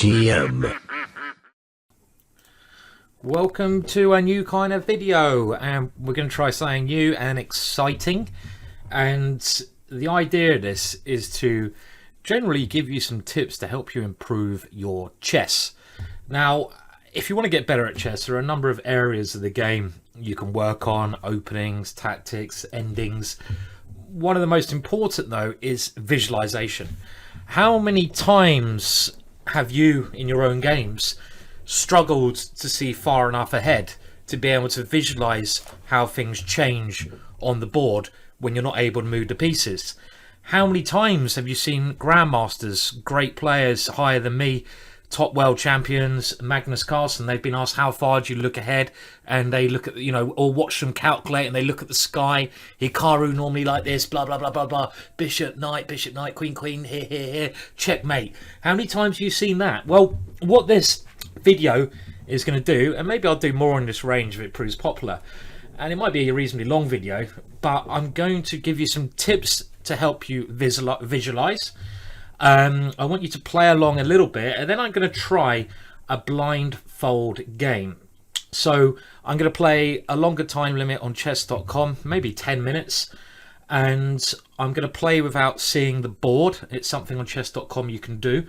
GingerGM. Welcome to a new kind of video, and we're going to try something new and exciting. And the idea of this is to generally give you some tips to help you improve your chess. Now, if you want to get better at chess, there are a number of areas of the game you can work on: openings, tactics, endings. One of the most important though is visualization. How many times have you in your own games struggled to see far enough ahead to be able to visualize how things change on the board when you're not able to move the pieces? How many times have you seen grandmasters, great players higher than me, top world champions, Magnus Carlsen? They've been asked, how far do you look ahead? And they look at, or watch them calculate, and they look at the sky. Hikaru normally like this, blah, blah, blah, blah, blah. Bishop, knight, queen, queen, here, checkmate. How many times have you seen that? Well, what this video is going to do, and maybe I'll do more on this range if it proves popular, and it might be a reasonably long video, but I'm going to give you some tips to help you visualize. I want you to play along a little bit, and then I'm going to try a blindfold game. So I'm going to play a longer time limit on chess.com, maybe 10 minutes, and I'm going to play without seeing the board. It's something on chess.com you can do.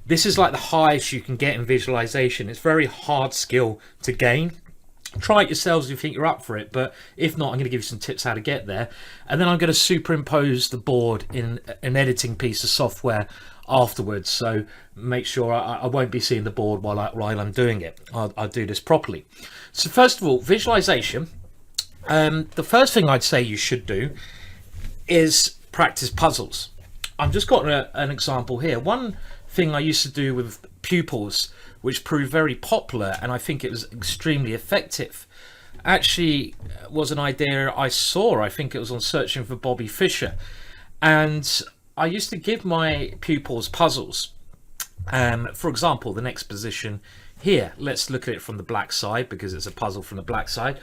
This is like the highest you can get in visualization. It's a very hard skill to gain. Try it yourselves if you think you're up for it, but if not, I'm going to give you some tips how to get there. And then I'm going to superimpose the board in an editing piece of software afterwards, so make sure I won't be seeing the board while I'm doing it. I'll do this properly. So first of all, visualization. The first thing I'd say you should do is practice puzzles. I've just got an example here. One thing I used to do with pupils, which proved very popular, and I think it was extremely effective, actually was an idea I saw. I think it was on Searching for Bobby Fischer, and I used to give my pupils puzzles. For example, the next position here, let's look at it from the black side because it's a puzzle from the black side.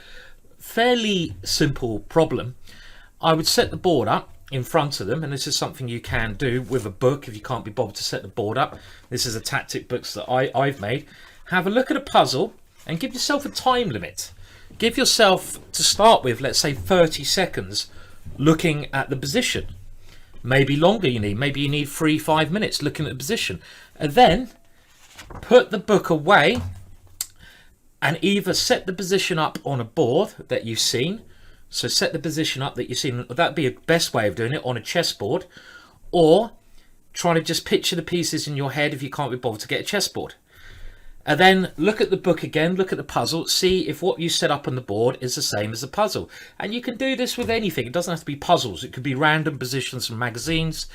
Fairly simple problem. I would set the board up in front of them, and this is something you can do with a book if you can't be bothered to set the board up. This is a tactic books that I've made. Have a look at a puzzle and give yourself a time limit. Give yourself, to start with, let's say 30 seconds looking at the position. Maybe longer you need. Maybe you need 3-5 minutes looking at the position. And then put the book away and either set the position up on a board that you've seen. So set the position up that you've seen. That'd be a best way of doing it, on a chessboard, or try to just picture the pieces in your head if you can't be bothered to get a chessboard. And then look at the book again, look at the puzzle, see if what you set up on the board is the same as the puzzle. And you can do this with anything. It doesn't have to be puzzles. It could be random positions from magazines.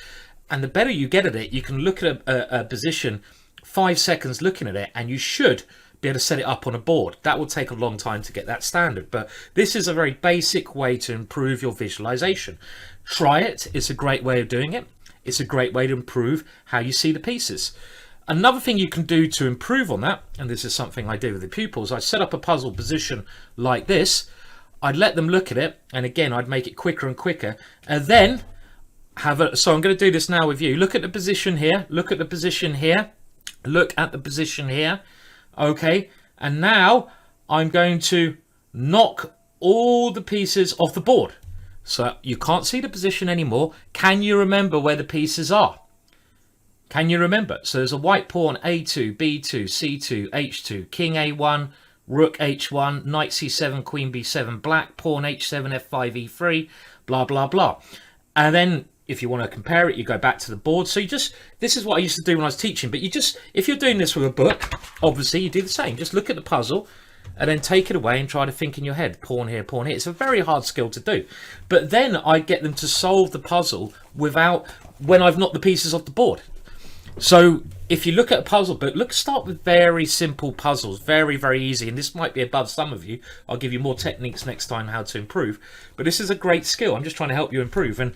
And the better you get at it, you can look at a position 5 seconds looking at it, and you should be able to set it up on a board. That will take a long time to get that standard, but this is a very basic way to improve your visualization. Try it. It's a great way of doing it. It's a great way to improve how you see the pieces. Another thing you can do to improve on that, and this is something I do with the pupils, I set up a puzzle position like this. I'd let them look at it, and again I'd make it quicker and quicker, and then so I'm going to do this now with you. Look at the position here, look at the position here, look at the position here. Okay, and now I'm going to knock all the pieces off the board. So you can't see the position anymore. Can you remember where the pieces are? Can you remember? So there's a white pawn, A2, B2, C2, H2, King A1, Rook H1, Knight C7, Queen B7, Black, Pawn H7, F5, E3, blah, blah, blah. And then if you want to compare it, you go back to the board. So this is what I used to do when I was teaching, but if you're doing this with a book, obviously you do the same. Just look at the puzzle and then take it away and try to think in your head, pawn here, pawn here. It's a very hard skill to do. But then I get them to solve the puzzle when I've knocked the pieces off the board. So if you look at a puzzle book, start with very simple puzzles, very, very easy. And this might be above some of you. I'll give you more techniques next time how to improve. But this is a great skill. I'm just trying to help you improve. And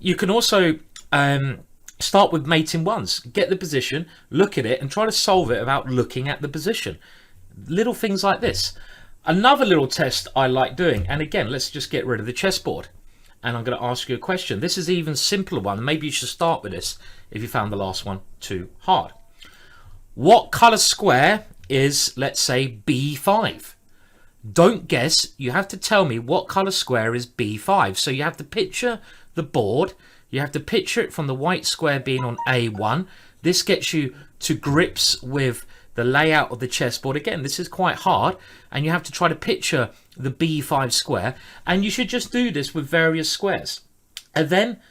you can also start with mating ones. Get the position, look at it, and try to solve it without looking at the position. Little things like this. Another little test I like doing, and again, let's just get rid of the chessboard. And I'm going to ask you a question. This is even simpler one. Maybe you should start with this if you found the last one too hard. What color square is, let's say, B5? Don't guess. You have to tell me what color square is B5. So you have to picture the board. You have to picture it from the white square being on A1. This gets you to grips with the layout of the chessboard. Again, this is quite hard, and you have to try to picture the B5 square, and you should just do this with various squares. And then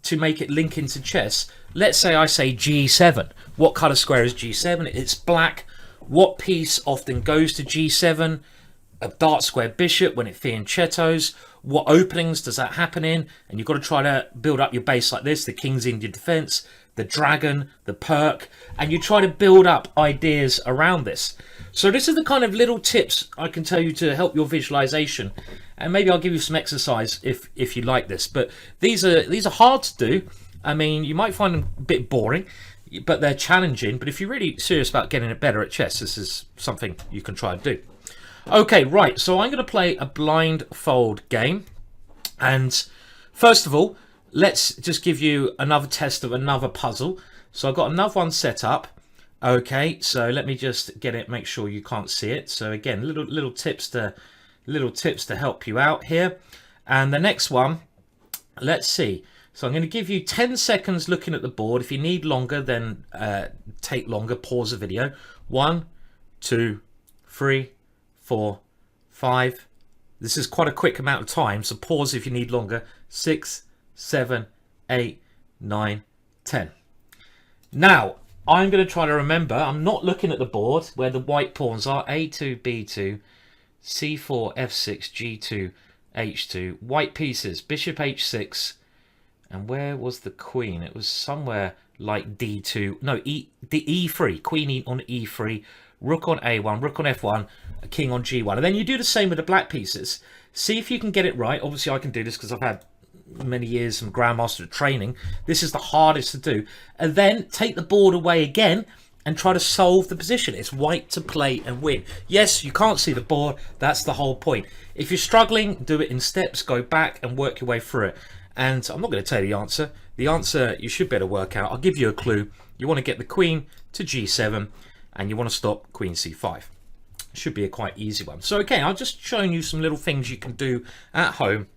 to make it link into chess, let's say I say G7. What color square is G7? It's black. What piece often goes to G7? A dark square bishop when it fianchettos. What openings does that happen in? And you've got to try to build up your base like this. The king's in your defense, the dragon, the perk, and you try to build up ideas around this. So this is the kind of little tips I can tell you to help your visualization, and maybe I'll give you some exercise if you like this. But these are hard to do. I mean, you might find them a bit boring, but they're challenging. But if you're really serious about getting it better at chess, this is something you can try and do. Okay, right, so I'm going to play a blindfold game, and first of all, let's just give you another test of another puzzle. So I've got another one set up. Okay, so let me just get it, make sure you can't see it. So again, little tips to help you out here. And the next one, let's see. So I'm going to give you 10 seconds looking at the board. If you need longer, then take longer, pause the video. 1, 2, 3, 4, 5. This is quite a quick amount of time, so pause if you need longer. 6, 7, 8, 9, 10. Now, I'm going to try to remember, I'm not looking at the board where the white pawns are. A2, B2, C4, F6, G2, H2. White pieces, bishop H6. And where was the queen? It was somewhere like D2. No, the E3. Queen on E3. Rook on A1, rook on F1, a king on G1. And then you do the same with the black pieces. See if you can get it right. Obviously, I can do this because I've had many years some Grandmaster training. This is the hardest to do. And then take the board away again and try to solve the position. It's white to play and win. Yes, you can't see the board. That's the whole point. If you're struggling, do it in steps. Go back and work your way through it. And I'm not going to tell you the answer. The answer you should better work out. I'll give you a clue. You want to get the queen to G7. And you want to stop queen c5. Should be a quite easy one. So okay, I've just shown you some little things you can do at home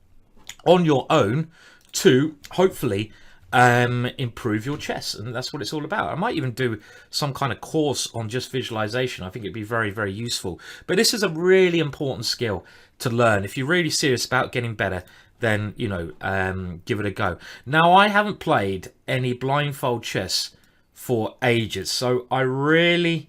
on your own to hopefully improve your chess, and that's what it's all about. I might even do some kind of course on just visualization. I think it'd be very, very useful. But this is a really important skill to learn. If you're really serious about getting better, then give it a go. Now, I haven't played any blindfold chess for ages, so I really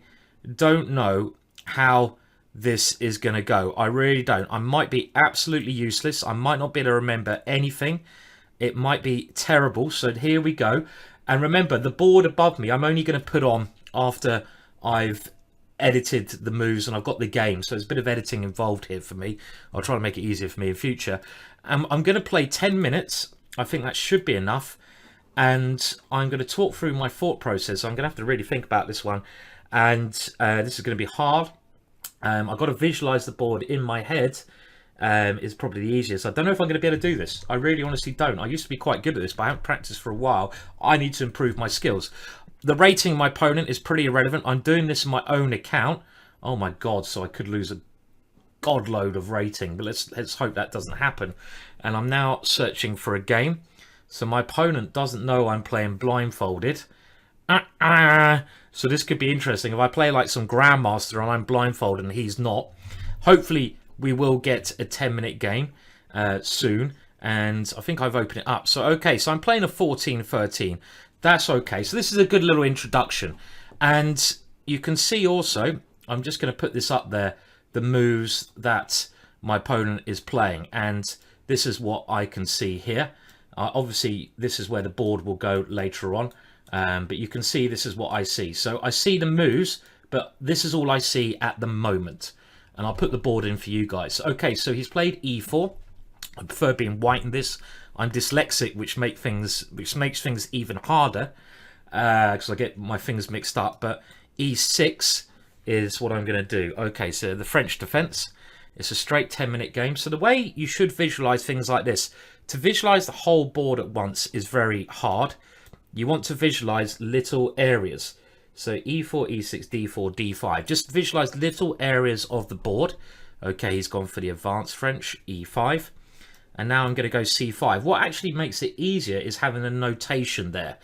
don't know how this is going to go. I really don't. I might be absolutely useless. I might not be able to remember anything. It might be terrible. So here we go. And remember, the board above me, I'm only going to put on after I've edited the moves and I've got the game. So there's a bit of editing involved here for me. I'll try to make it easier for me in future. I'm going to play 10 minutes. I think that should be enough. And I'm going to talk through my thought process. I'm going to have to really think about this one. And this is going to be hard. I've got to visualize the board in my head. Is probably the easiest. I don't know if I'm going to be able to do this. I really honestly don't. I used to be quite good at this, but I haven't practiced for a while. I need to improve my skills. The rating of my opponent is pretty irrelevant. I'm doing this in my own account. Oh my god, so I could lose a god load of rating, but let's hope that doesn't happen. And I'm now searching for a game. So my opponent doesn't know I'm playing blindfolded. So this could be interesting. If I play like some Grandmaster and I'm blindfolded and he's not, hopefully we will get a 10-minute game soon. And I think I've opened it up. So, okay, so I'm playing a 14-13. That's okay. So this is a good little introduction. And you can see also, I'm just going to put this up there, the moves that my opponent is playing. And this is what I can see here. Obviously, this is where the board will go later on. But you can see this is what I see. So I see the moves, but this is all I see at the moment. And I'll put the board in for you guys. Okay, so he's played e4. I prefer being white in this. I'm dyslexic, which makes things even harder because I get my things mixed up. But e6 is what I'm going to do. Okay, so the French defense. It's a straight 10-minute game. So the way you should visualize things like this, to visualize the whole board at once is very hard. You want to visualize little areas. So e4, e6, d4, d5. Just visualize little areas of the board. Okay, he's gone for the advanced French, e5. And now I'm going to go c5. What actually makes it easier is having a notation there.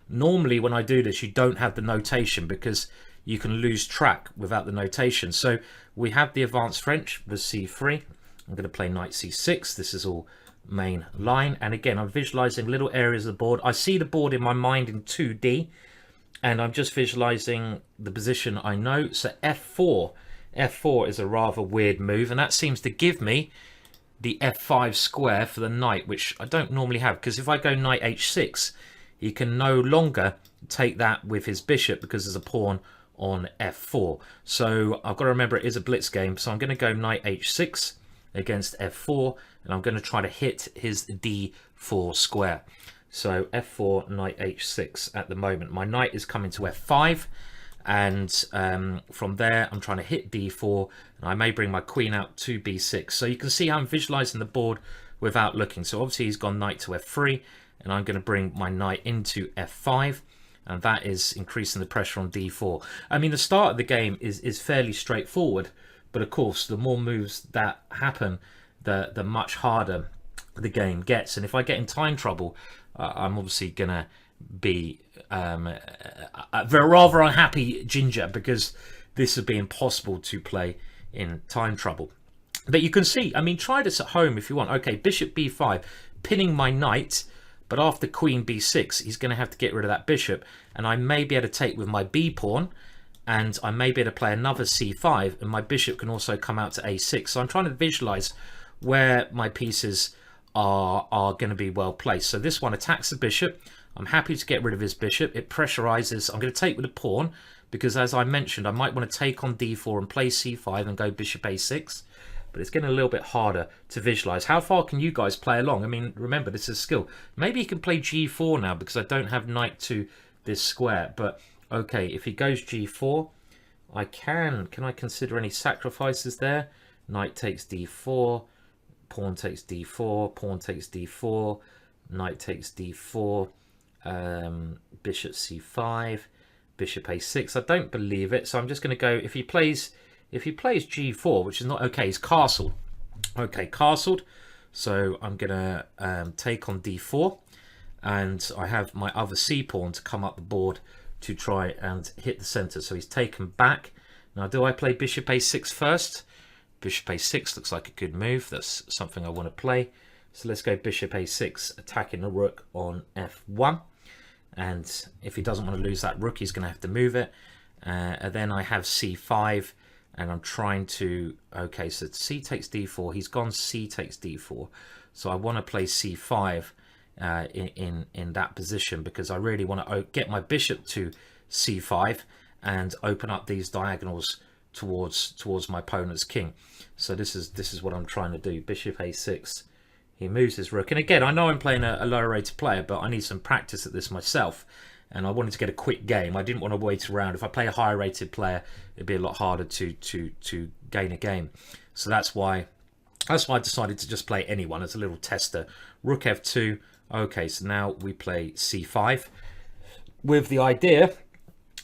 Normally when I do this, you don't have the notation because you can lose track without the notation. So we have the advanced French with c3. I'm going to play knight c6. This is all main line. And again, I'm visualizing little areas of the board. I see the board in my mind in 2D. And I'm just visualizing the position I know. So f4. f4 is a rather weird move. And that seems to give me the f5 square for the knight, which I don't normally have. Because if I go knight h6, he can no longer take that with his bishop because there's a pawn on f4. So I've got to remember it is a blitz game. So I'm going to go knight h6 against f4. And I'm going to try to hit his d4 square. So f4, knight h6 at the moment. My knight is coming to f5. And from there, I'm trying to hit d4. And I may bring my queen out to b6. So you can see how I'm visualizing the board without looking. So obviously he's gone knight to f3. And I'm going to bring my knight into f5. And that is increasing the pressure on d4. I mean, the start of the game is fairly straightforward. But of course, the more moves that happen, the much harder the game gets. And if I get in time trouble, I'm obviously going to be a rather unhappy Ginger, because this would be impossible to play in time trouble. But you can see, I mean, try this at home if you want. Okay, bishop b5, pinning my knight, but after queen b6, he's going to have to get rid of that bishop. And I may be able to take with my b pawn, and I may be able to play another c5, and my bishop can also come out to a6. So I'm trying to visualize where my pieces are going to be well placed. So this one attacks the bishop. I'm happy to get rid of his bishop. It pressurizes. I'm going to take with a pawn because, as I mentioned, I might want to take on d4 and play c5 and go bishop a6. But it's getting a little bit harder to visualize. How far can you guys play along? I mean, remember, this is skill. Maybe you can play g4 now because I don't have knight to this square. But okay, if he goes g4, I can. Can I consider any sacrifices there? Knight takes d4. Pawn takes d4, pawn takes d4, knight takes d4, bishop c5, bishop a6. I don't believe it, so I'm just going to go. If he plays g4, which is not okay, he's castled. Okay, castled. So I'm going to take on d4, and I have my other c pawn to come up the board to try and hit the center. So he's taken back. Now, do I play bishop a6 first? Bishop a6 looks like a good move. That's something I want to play. So let's go bishop a6, attacking the rook on f1. And if he doesn't want to lose that rook, he's going to have to move it. And then I have c5, and I'm trying to... Okay, so c takes d4. He's gone c takes d4. So I want to play c5 in that position because I really want to get my bishop to c5 and open up these diagonals towards my opponent's king. So this is what I'm trying to do. Bishop a6. He moves his rook. And again, I know I'm playing a lower rated player, but I need some practice at this myself. And I wanted to get a quick game. I didn't want to wait around. If I play a higher rated player, it'd be a lot harder to gain a game. So that's why I decided to just play anyone as a little tester. Rook f2. Okay, so now we play c5 with the idea,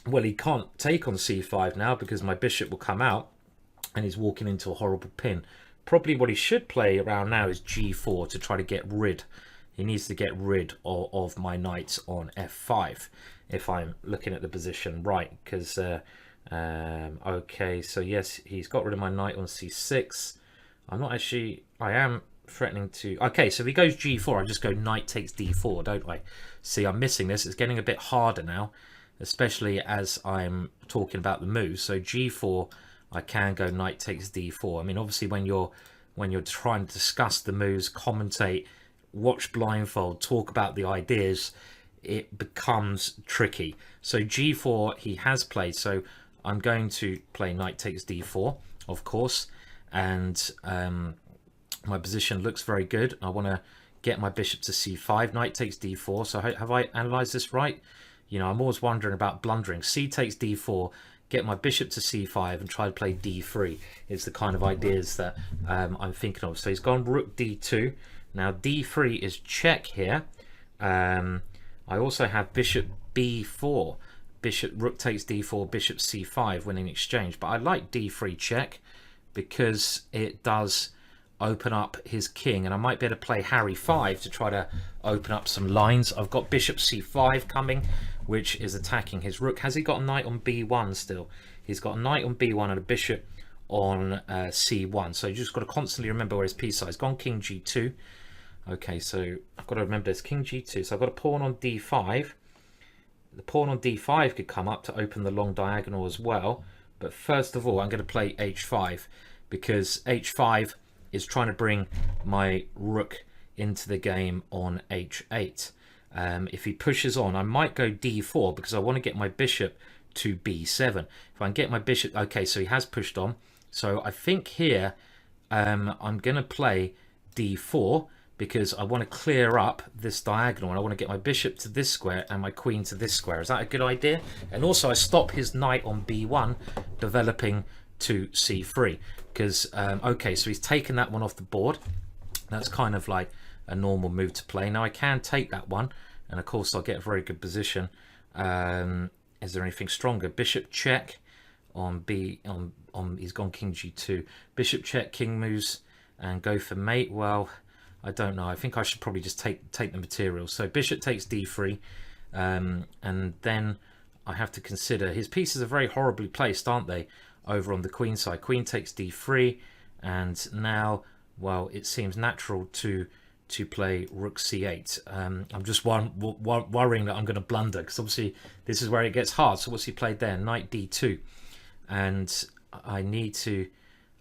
well, he can't take on c5 now because my bishop will come out and he's walking into a horrible pin. Probably what he should play around now is g4 to try to get rid. He needs to get rid of my knight on f5 if I'm looking at the position right. Because, okay, so yes, he's got rid of my knight on c6. I am threatening to... Okay, so if he goes g4, I just go knight takes d4, don't I? See, I'm missing this. It's getting a bit harder now, especially as I'm talking about the moves. So g4, I can go knight takes d4. I mean, obviously, when you're trying to discuss the moves, commentate, watch Blindfold, talk about the ideas, it becomes tricky. So g4 he has played. So I'm going to play knight takes d4, of course, and my position looks very good. I want to get my bishop to c5. Knight takes d4. So have I analysed this right? You know, I'm always wondering about blundering. C takes d4, get my bishop to c5 and try to play d3 is the kind of ideas that I'm thinking of. So he's gone rook d2. Now d3 is check here. I also have bishop b4. rook takes d4, bishop c5 winning exchange. But I like d3 check because it does open up his king, and I might be able to play Harry 5 to try to open up some lines. I've got bishop c5 coming, which is attacking his rook. Has he got a knight on b1 still? He's got a knight on b1 and a bishop on c1. So you just got to constantly remember where his piece is. Gone king g2. Okay, so I've got to remember there's king g2. So I've got a pawn on d5. The pawn on d5 could come up to open the long diagonal as well. But first of all, I'm going to play h5 because h5 is trying to bring my rook into the game on h8. If he pushes on, I might go d4 because I want to get my bishop to b7. If I can get my bishop, okay, so he has pushed on. So I think here I'm going to play d4 because I want to clear up this diagonal and I want to get my bishop to this square and my queen to this square. Is that a good idea? And also I stop his knight on b1 developing to c3 because okay, so he's taken that one off the board. That's kind of like a normal move to play. Now I can take that one, and of course I'll get a very good position. Is there anything stronger? Bishop check on he's gone king g2. Bishop check, king moves and go for mate. Well, I don't know. I think I should probably just take the material. So bishop takes d3, and then I have to consider his pieces are very horribly placed, aren't they? Over on the queen side, queen takes d3, and now, well, it seems natural to play rook c8. I'm just worrying that I'm going to blunder because obviously this is where it gets hard. So what's he played there? Knight d2, and I need to.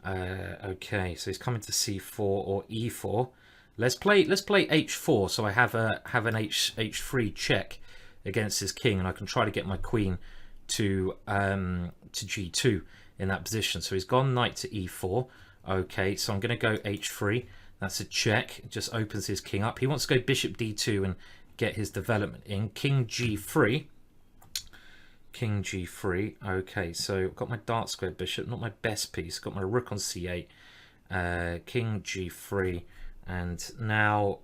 Okay, so he's coming to c4 or e4. Let's play h4. So I have an h3 check against his king, and I can try to get my queen to g2 in that position. So he's gone knight to e4. Okay, so I'm going to go h3. That's a check. It just opens his king up. He wants to go bishop d2 and get his development in. King g3. King g3. Okay, so I've got my dark square bishop, not my best piece. Got my rook on c8. King g3. And now,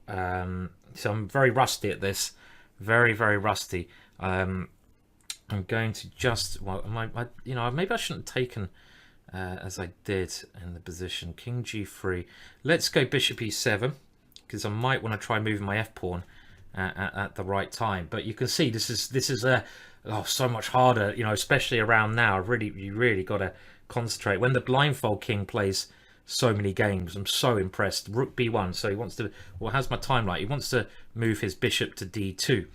so I'm very rusty at this. Very, very rusty. I'm going to just, well, maybe I shouldn't have taken as I did in the position. King g3. Let's go bishop e7 because I might want to try moving my f pawn at the right time. But you can see this is so much harder, especially around now. You really got to concentrate. When the blindfold king plays so many games, I'm so impressed. Rook b1. So he wants to. Well, how's my time like? He wants to move his bishop to d2.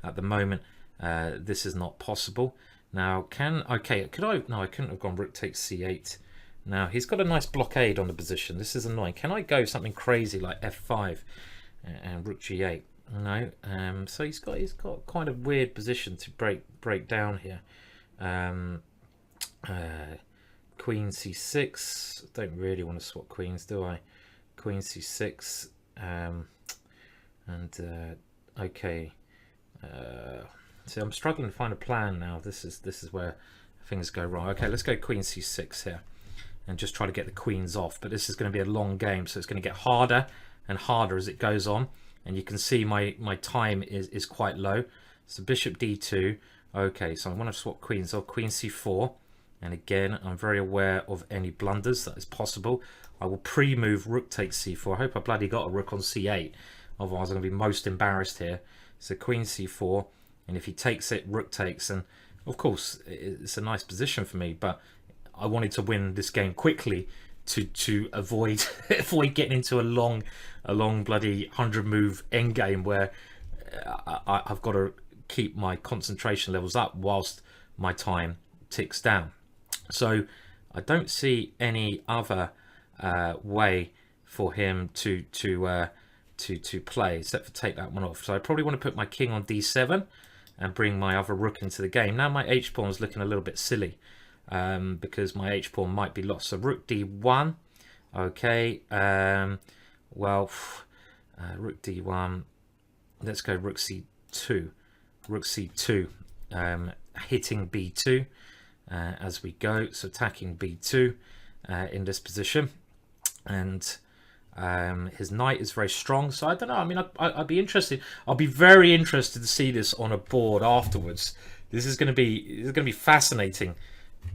At the moment, this is not possible. Now, could I? No, I couldn't have gone rook takes c8. Now, he's got a nice blockade on the position. This is annoying. Can I go something crazy like f5 and rook g8? No. So he's got quite a weird position to break down here. Queen c6. Don't really want to swap queens, do I? Queen c6. Okay. So I'm struggling to find a plan now. This is where things go wrong. Okay, let's go queen c6 here and just try to get the queens off. But this is going to be a long game, so it's going to get harder and harder as it goes on. And you can see my time is quite low. So bishop d2. Okay, so I want to swap queens. So queen c4. And again, I'm very aware of any blunders that is possible. I will pre-move rook takes c4. I hope I bloody got a rook on c8. Otherwise, I'm going to be most embarrassed here. So queen c4. And if he takes it, rook takes. And of course, it's a nice position for me. But I wanted to win this game quickly to avoid getting into a long bloody 100-move endgame where I've got to keep my concentration levels up whilst my time ticks down. So I don't see any other way for him to play except for take that one off. So I probably want to put my king on d7 and bring my other rook into the game. Now my h-pawn is looking a little bit silly because my h-pawn might be lost. So rook d1. Okay. Rook d1. Let's go rook c2. Rook c2. Hitting b2 as we go. So attacking b2 in this position. And his knight is very strong, so I don't know. I mean, I'd be interested. I'll be very interested to see this on a board afterwards This is going to be fascinating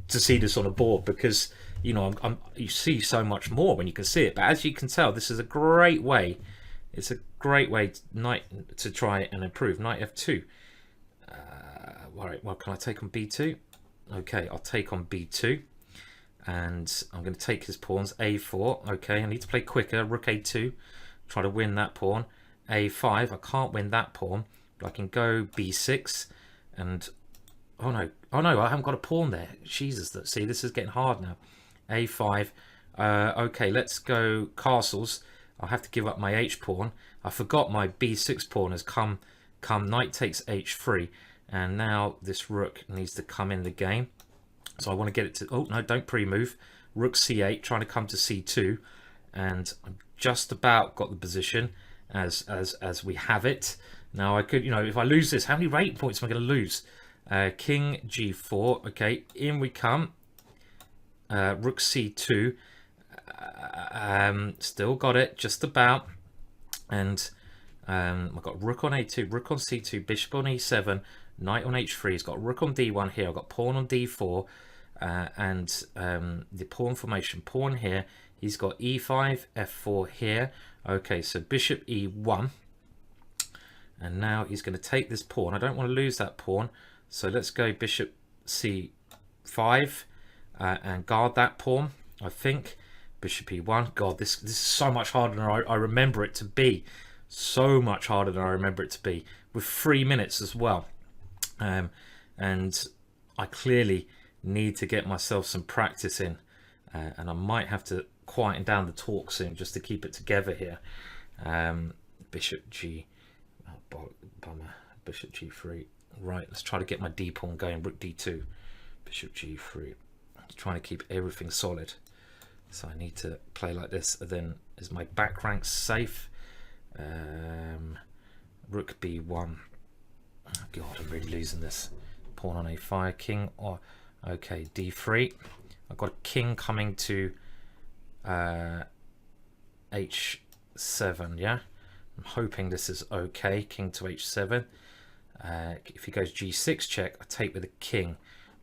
to see this on a board, because you know you see so much more when you can see it. But as you can tell, this is a great way. It's a great way to try and improve. Knight f2. All right. Well, can I take on b2? Okay, I'll take on b2, and I'm going to take his pawns. a4. Okay, I need to play quicker. Rook a2. Try to win that pawn. a5. I can't win that pawn, but I can go b6, and oh no, I haven't got a pawn there. Jesus, see, this is getting hard now. a5. Okay, let's go castles. I'll have to give up my h pawn. I forgot my b6 pawn has come knight takes h3, and now this rook needs to come in the game. So I want to get it to, oh no, don't pre-move. Rook c8, trying to come to c2, and I'm just about got the position as we have it. Now I could, you know, if I lose this, how many rate points am I going to lose? King g4. Okay, in we come. Rook c2. Still got it, just about. And I've got rook on a2, rook on c2, bishop on e7, knight on h3. He's got rook on d1 here. I've got pawn on d4, and the pawn formation, pawn here. He's got e5, f4 here. Okay, so bishop e1, and now he's going to take this pawn. I don't want to lose that pawn, so let's go bishop c5 and guard that pawn. I think bishop e1. God, this is so much harder than I remember it to be. So much harder than I remember it to be, with 3 minutes as well. And I clearly need to get myself some practice in, and I might have to quieten down the talk soon just to keep it together here. Bishop g, oh, bummer. Bishop g3. Right, let's try to get my d pawn going. Rook d2, bishop g3. Trying to keep everything solid. So I need to play like this. And then is my back rank safe? Rook b1. Oh God, I'm really losing this. Pawn on a5, king. Or okay, d3. I've got a king coming to h7. Yeah, I'm hoping this is okay. King to h7. If he goes g6 check, I take with a king.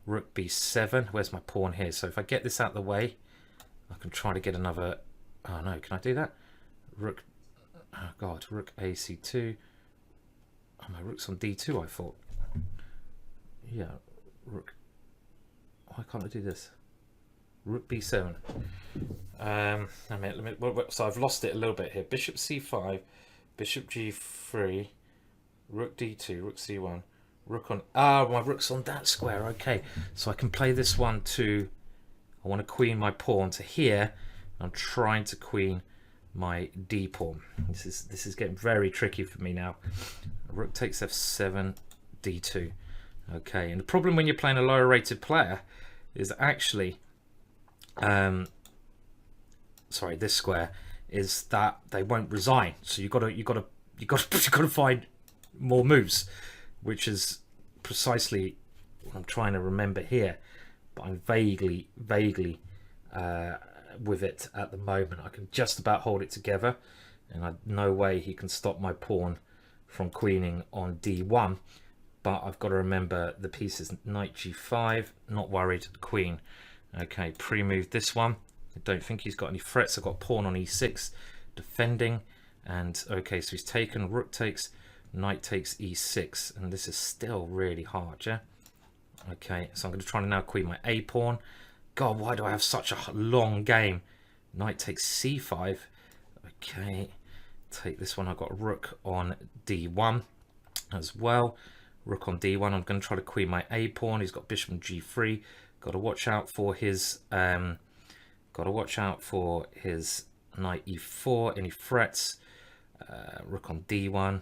Rook b7. Where's my pawn here? So if I get this out of the way, I can try to get another. Oh no, can I do that? Rook. Oh God, rook ac2. Oh, my rook's on d2. I thought. Yeah, rook. Why can't I do this? Rook b7. So I've lost it a little bit here. Bishop c5, bishop g3, rook d2, rook c1, rook on. Ah, my rook's on that square. Okay, so I can play this one to. I want to queen my pawn to here. I'm trying to queen my d pawn. This is getting very tricky for me now. Rook takes f7, d2. Okay, and the problem when you're playing a lower rated player is actually, sorry, this square is that they won't resign. So you gotta find more moves, which is precisely what I'm trying to remember here. But I'm vaguely with it at the moment. I can just about hold it together, and no way he can stop my pawn from queening on d1. But I've got to remember the pieces. Knight g5, not worried. Queen. Okay, pre-move this one. I don't think he's got any threats. I've got pawn on e6, defending, and okay, so he's taken. Rook takes, knight takes e6, and this is still really hard, yeah. Okay, so I'm going to try to now queen my a pawn. God, why do I have such a long game? Knight takes c5. Okay, take this one. I've got rook on d1 as well. Rook on d1. I'm going to try to queen my a pawn. He's got bishop on g3. Got to watch out for his. Got to watch out for his knight e4. Any threats? Rook on d1.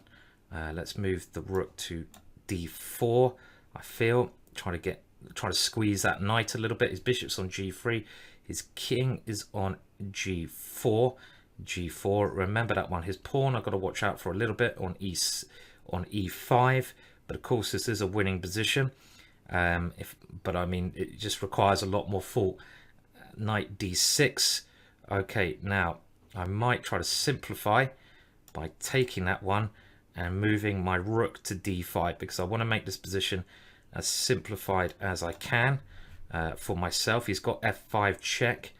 Let's move the rook to d4. I feel try to squeeze that knight a little bit. His bishop's on g3. His king is on g4. G4. Remember that one. His pawn I've got to watch out for a little bit on e5. But of course, this is a winning position. But I mean, it just requires a lot more thought. Knight d6. Okay, now I might try to simplify by taking that one and moving my rook to d5, because I want to make this position as simplified as I can for myself. He's got f5 check.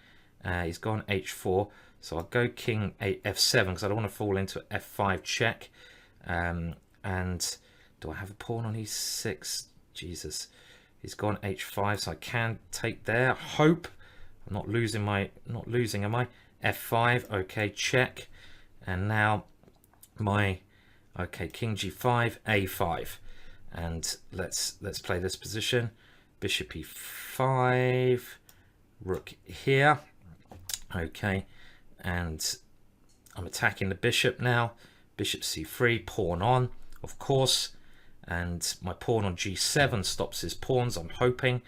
He's gone h4. So I'll go king f7 because I don't want to fall into f5 check. And do I have a pawn on e6? Jesus. He's gone h5, so I can take there. Hope I'm not losing, am I? f5, okay, check. And now my king g5, a5. And let's play this position. Bishop e5, rook here. Okay, and I'm attacking the bishop now. Bishop c3, pawn on, of course. And my pawn on g7 stops his pawns, I'm hoping,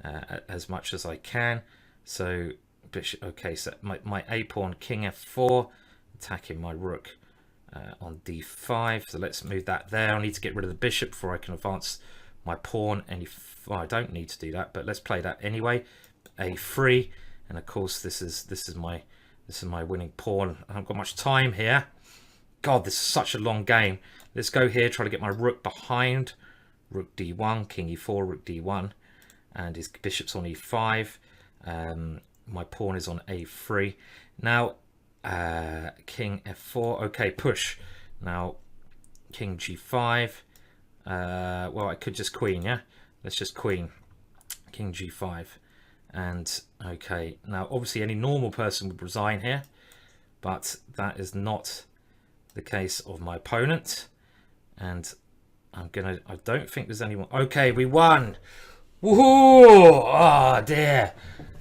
as much as I can. So bishop, okay, so my a pawn, king f4, attacking my rook on d5. So let's move that there. I need to get rid of the bishop before I can advance my pawn. Well, I don't need to do that, but let's play that anyway. a3, and of course this is my winning pawn. I haven't got much time here. God, this is such a long game. Let's go here, try to get my rook behind. Rook d1, king e4, rook d1, and his bishop's on e5. My pawn is on a3. Now, king f4. Okay, push. Now, king g5. Well, I could just queen, yeah? Let's just queen. King g5. And, okay, now, obviously, any normal person would resign here, but that is not the case of my opponent. And I don't think there's anyone. Okay, we won. Woohoo! Oh dear,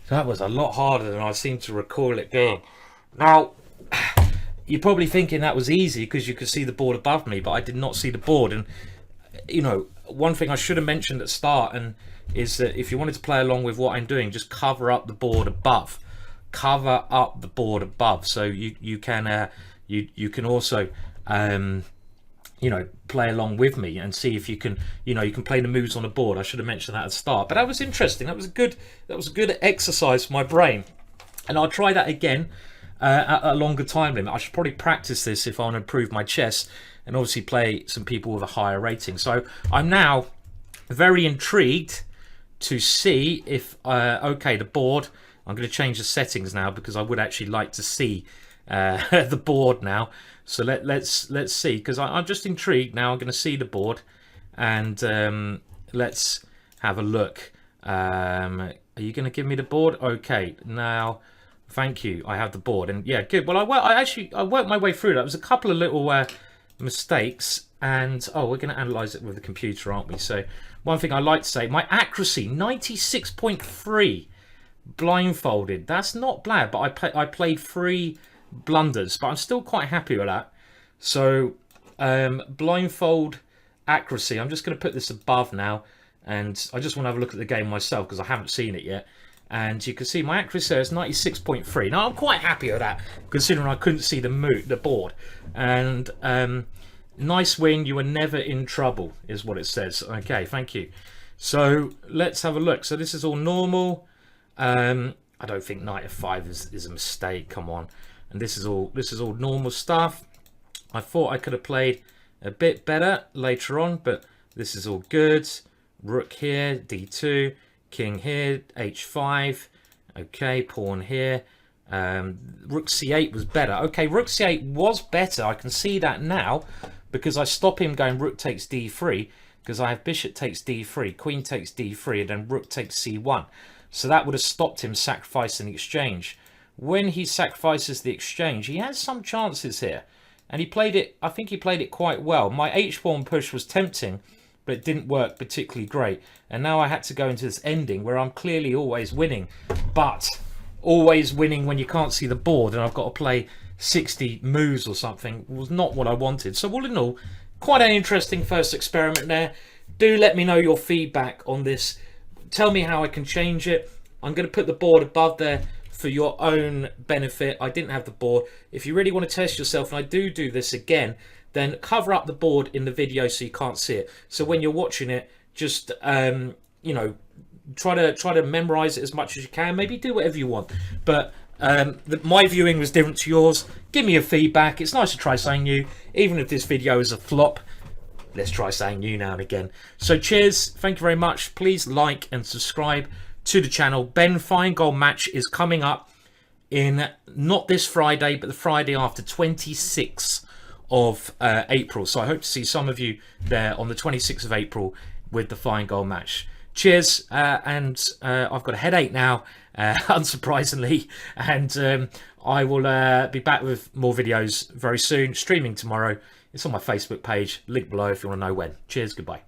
that was a lot harder than I seem to recall it being. Now, you're probably thinking that was easy because you could see the board above me, but I did not see the board. And you know, one thing I should have mentioned at the start is that if you wanted to play along with what I'm doing, just cover up the board above. Cover up the board above, so you can also you know, play along with me and see if you can, you know, you can play the moves on the board. I should have mentioned that at the start, but that was interesting. That was a good exercise for my brain, and I'll try that again at a longer time limit. I should probably practice this if I want to improve my chess, and obviously play some people with a higher rating. So I'm now very intrigued to see if okay, the board. I'm going to change the settings now because I would actually like to see the board now. So let's see, because I'm just intrigued now. I'm going to see the board, and let's have a look. Are you going to give me the board? Okay, now thank you. I have the board, and yeah, good. Well, I worked my way through that. There was a couple of little mistakes, and we're going to analyze it with the computer, aren't we? So one thing I like to say, my accuracy 96.3 blindfolded. That's not bad, but I played 3 blunders, but I'm still quite happy with that. So blindfold accuracy, I'm just going to put this above now, and I just want to have a look at the game myself because I haven't seen it yet. And you can see my accuracy is 96.3. Now I'm quite happy with that, considering I couldn't see the board. And nice win, you were never in trouble is what it says. Okay, thank you. So let's have a look. So this is all normal. I don't think knight f5 is a mistake, come on. And this is all normal stuff. I thought I could have played a bit better later on, but this is all good. Rook here, d2, king here, h5. Okay, pawn here. Rook c8 was better. Okay, rook c8 was better. I can see that now because I stop him going rook takes d3 because I have bishop takes d3, queen takes d3, and then rook takes c1. So that would have stopped him sacrificing the exchange. When he sacrifices the exchange, he has some chances here. And he played it, I think he played it quite well. My h-pawn push was tempting, but it didn't work particularly great. And now I had to go into this ending where I'm clearly always winning. But always winning when you can't see the board and I've got to play 60 moves or something was not what I wanted. So all in all, quite an interesting first experiment there. Do let me know your feedback on this. Tell me how I can change it. I'm going to put the board above there for your own benefit. I didn't have the board. If you really want to test yourself, and I do this again, then cover up the board in the video so you can't see it. So when you're watching it, just you know, try to memorize it as much as you can. Maybe do whatever you want. But my viewing was different to yours. Give me your feedback. It's nice to try something new, even if this video is a flop. let's try saying you now and again. So cheers, thank you very much. Please like and subscribe to the channel. Ben Feingold match is coming up in not this Friday, but the Friday after, 26th of April. So I hope to see some of you there on the 26th of April with the Feingold match. Cheers, and I've got a headache now, unsurprisingly, and I will be back with more videos very soon, streaming tomorrow. It's on my Facebook page, link below if you want to know when. Cheers, goodbye.